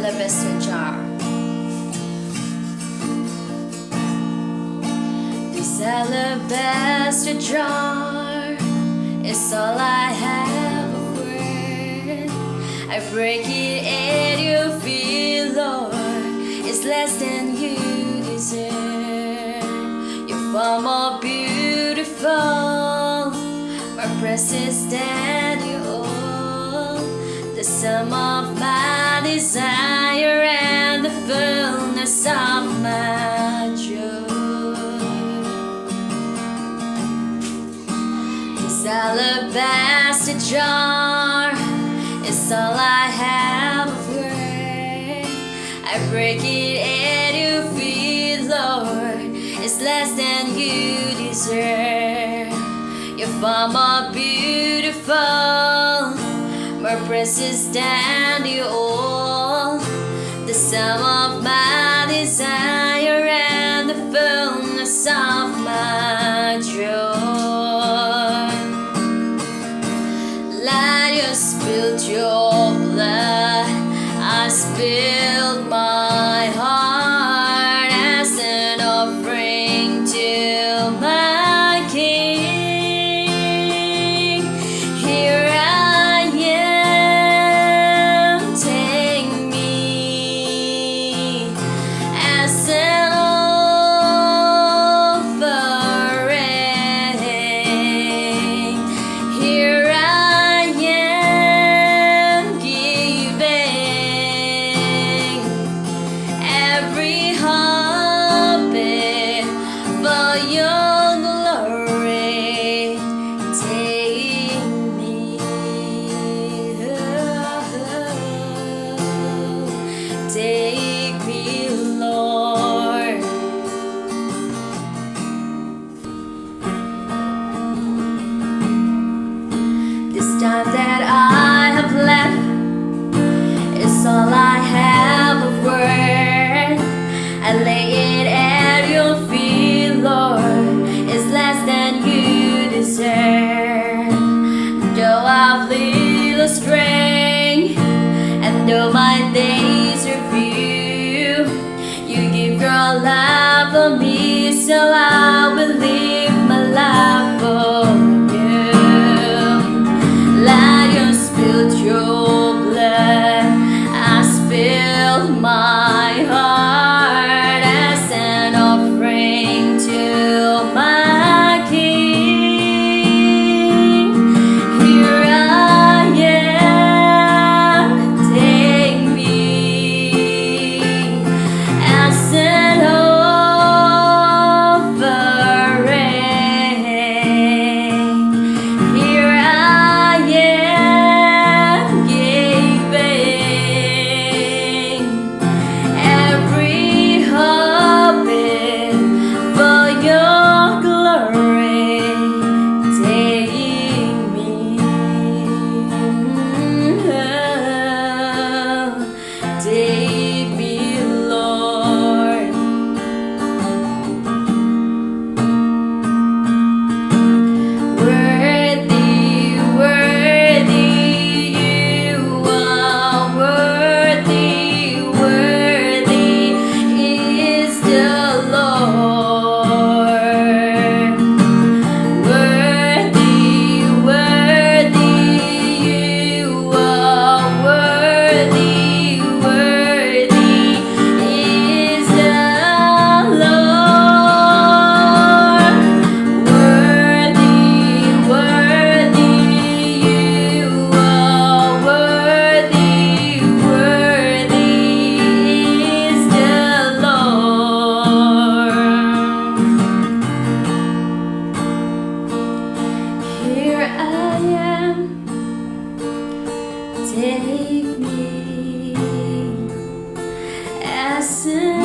alabaster jar. This alabaster jar is all I have of worth. I break it and you feel, Lord, it's less than you deserve. You're far more beautiful, more precious than you own. The sum of my desire and the fullness of my joy. This alabaster jar is all I have of worth. I break it and you feel, Lord, it's less than you deserve. You're far more beautiful, more precious than you all. The sum of my desire and the fullness of my joy. Light, you spilled your blood, I spilled my heart as an offering to my King. Here I am, take me as an offering. Here I am, giving every heartbeat for your glory. Take me, take me, Lord. This time that I have left is all I have of worth. I lay it at your feet, Lord, it's less than you deserve. Though I've little strength, and though my days are few, you give your life for me, so I will live my life for you. Light, you spilled your blood, I spilled my heart as an offering to my King. Here I am, take me as an offering. Here I am, giving every heartbeat for your glory. Take me, take me, Lord. Worthy, worthy, you are worthy, worthy is the Lord. Worthy, worthy, you are worthy, worthy is the Lord. Worthy, worthy, you are worthy, worthy is the Lord. Here I am, take me as an